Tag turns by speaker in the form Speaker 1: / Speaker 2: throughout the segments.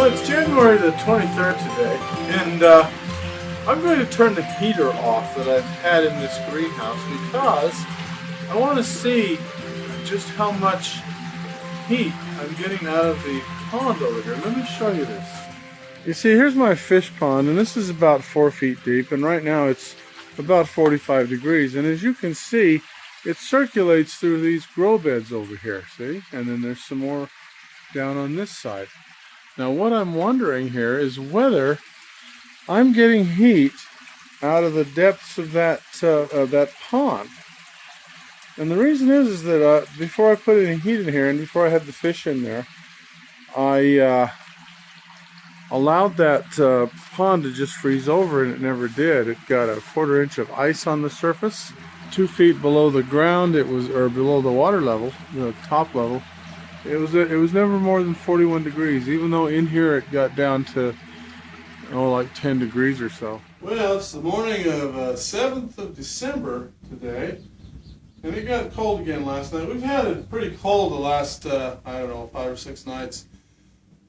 Speaker 1: Well, it's January the 23rd today, and I'm going to turn the heater off that I've had in this greenhouse because I want to see just how much heat I'm getting out of the pond over here. Let me show you this. You see, here's my fish pond, and this is about 4 feet deep, and right now it's about 45 degrees, and as you can see, it circulates through these grow beds over here, see? And then there's some more down on this side. Now what I'm wondering here is whether I'm getting heat out of the depths of that pond. And the reason is that before I put any heat in here and before I had the fish in there, I allowed that pond to just freeze over, and it never did. It got a 1/4 inch of ice on the surface, 2 feet below the ground. It was, or below the water level, the top level. It was never more than 41 degrees, even though in here it got down to, like 10 degrees or so. Well, it's the morning of 7th of December today, and it got cold again last night. We've had it pretty cold the last, I don't know, 5 or 6 nights.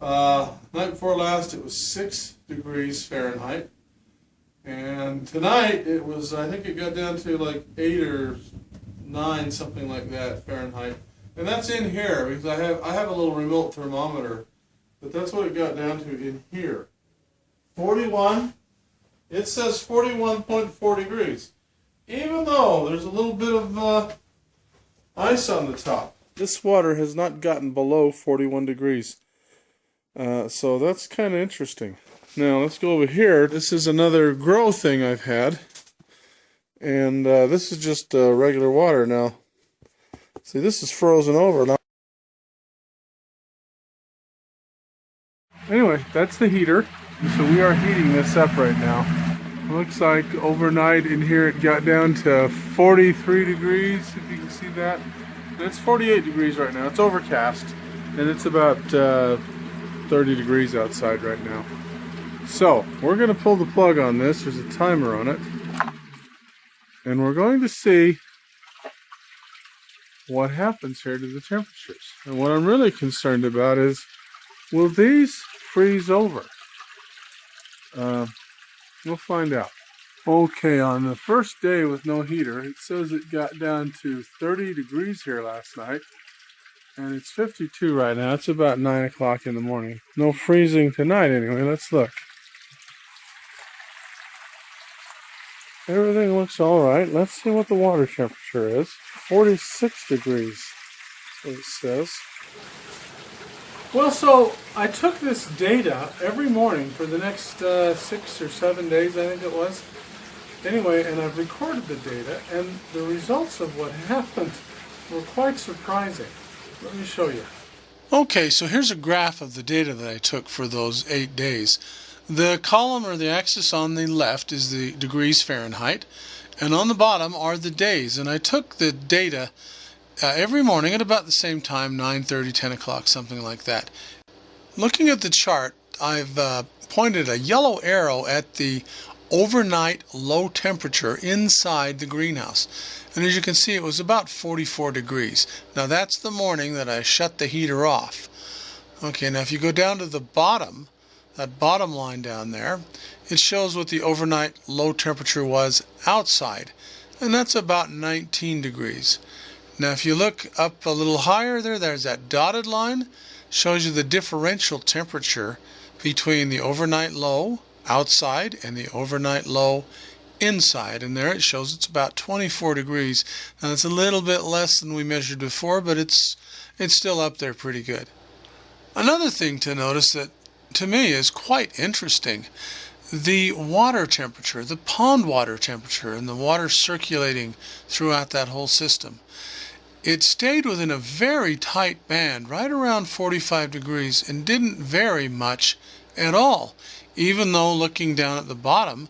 Speaker 1: Night before last it was 6 degrees Fahrenheit, and tonight it was, I think it got down to like 8 or 9, something like that, Fahrenheit. And that's in here, because I have a little remote thermometer, but that's what it got down to in here. 41, it says 41.4 degrees, even though there's a little bit of ice on the top. This water has not gotten below 41 degrees, so that's kind of interesting. Now let's go over here. This is another grow thing I've had, and this is just regular water now. See, this is frozen over now. Anyway, that's the heater. So we are heating this up right now. Looks like overnight in here it got down to 43 degrees, if you can see that. And it's 48 degrees right now. It's overcast, and it's about 30 degrees outside right now. So we're going to pull the plug on this. There's a timer on it. And we're going to see what happens here to the temperatures. And what I'm really concerned about is, will these freeze over? We'll find out. Okay, on the first day with no heater, it says it got down to 30 degrees here last night, and it's 52 right now. It's about 9 o'clock in the morning. No freezing tonight anyway. Let's look. Everything looks all right. Let's see what the water temperature is. 46 degrees, that's what it says. Well, so I took this data every morning for the next 6 or 7 days, I think it was. Anyway, and I've recorded the data, and the results of what happened were quite surprising. Let me show you. Okay, so here's a graph of the data that I took for those 8 days. The column or the axis on the left is the degrees Fahrenheit, and on the bottom are the days. And I took the data every morning at about the same time, 9:30, 10 o'clock, something like that. Looking at the chart, I've pointed a yellow arrow at the overnight low temperature inside the greenhouse. And as you can see, it was about 44 degrees. Now that's the morning that I shut the heater off. Okay, now if you go down to the bottom, that bottom line down there, it shows what the overnight low temperature was outside, and that's about 19 degrees. Now if you look up a little higher there's that dotted line, shows you the differential temperature between the overnight low outside and the overnight low inside, and there it shows it's about 24 degrees. Now it's a little bit less than we measured before, but it's still up there pretty good. Another thing to notice that to me is quite interesting, the water temperature, the pond water temperature, and the water circulating throughout that whole system. It stayed within a very tight band, right around 45 degrees, and didn't vary much at all, even though looking down at the bottom,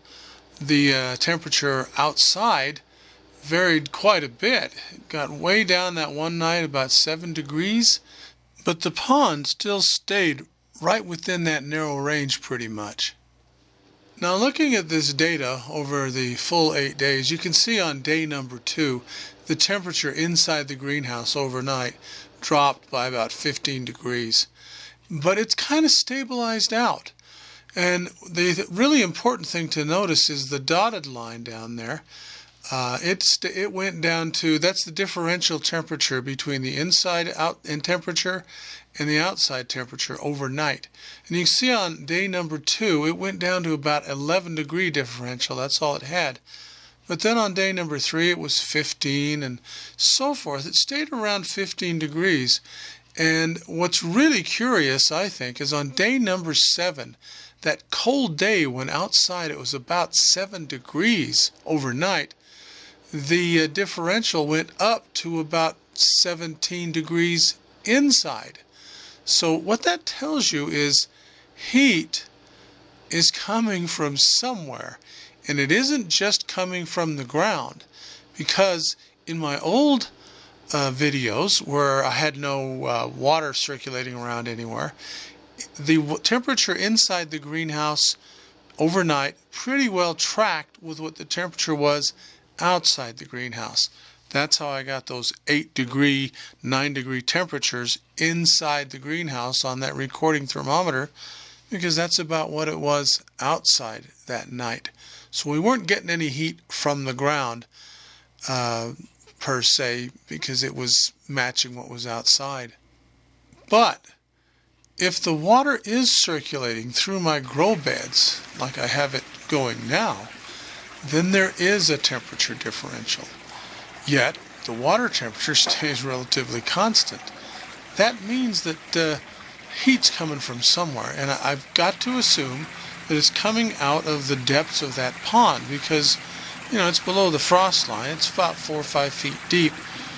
Speaker 1: the temperature outside varied quite a bit. It got way down that one night, about 7 degrees, but the pond still stayed right within that narrow range pretty much. Now looking at this data over the full 8 days, you can see on day number 2 the temperature inside the greenhouse overnight dropped by about 15 degrees. but it's kind of stabilized out. And the really important thing to notice is the dotted line down there. It went down to, that's the differential temperature between the inside out in temperature and the outside temperature overnight. And you can see on day number 2, it went down to about 11 degree differential. That's all it had. But then on day number 3, it was 15 and so forth. It stayed around 15 degrees. And what's really curious, I think, is on day number 7, that cold day when outside it was about 7 degrees overnight, the differential went up to about 17 degrees inside. So what that tells you is heat is coming from somewhere, and it isn't just coming from the ground, because in my old videos where I had no water circulating around anywhere, the temperature inside the greenhouse overnight pretty well tracked with what the temperature was outside the greenhouse. That's how I got those 8 degree, 9 degree temperatures inside the greenhouse on that recording thermometer, because that's about what it was outside that night. So we weren't getting any heat from the ground per se, because it was matching what was outside. But if the water is circulating through my grow beds, like I have it going now, then there is a temperature differential. Yet, the water temperature stays relatively constant. That means that heat's coming from somewhere, and I've got to assume that it's coming out of the depths of that pond, because, you know, it's below the frost line. It's about 4 or 5 feet deep.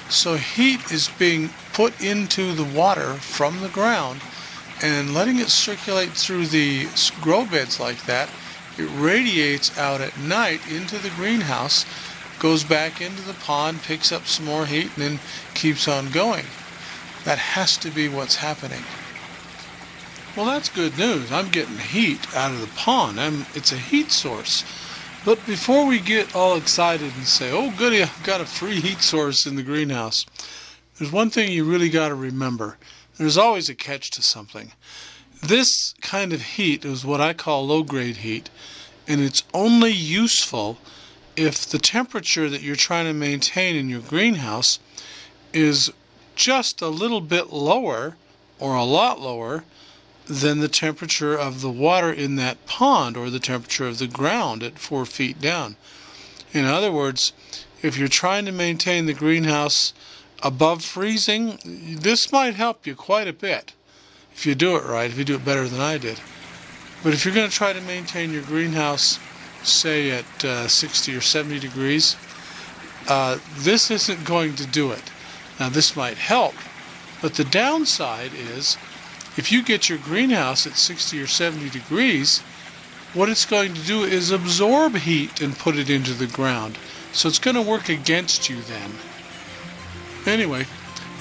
Speaker 1: So heat is being put into the water from the ground, and letting it circulate through the grow beds like that, it radiates out at night into the greenhouse, goes back into the pond, picks up some more heat, and then keeps on going. That has to be what's happening. Well, that's good news. I'm getting heat out of the pond. It's a heat source. But before we get all excited and say, oh goody, I've got a free heat source in the greenhouse, there's one thing you really got to remember. There's always a catch to something. This kind of heat is what I call low-grade heat, and it's only useful if the temperature that you're trying to maintain in your greenhouse is just a little bit lower or a lot lower than the temperature of the water in that pond, or the temperature of the ground at 4 feet down. In other words, if you're trying to maintain the greenhouse above freezing, this might help you quite a bit if you do it right, if you do it better than I did. But if you're going to try to maintain your greenhouse, say at 60 or 70 degrees, this isn't going to do it. Now this might help, but the downside is if you get your greenhouse at 60 or 70 degrees, what it's going to do is absorb heat and put it into the ground. So it's going to work against you then. Anyway,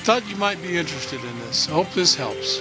Speaker 1: thought you might be interested in this. I hope this helps.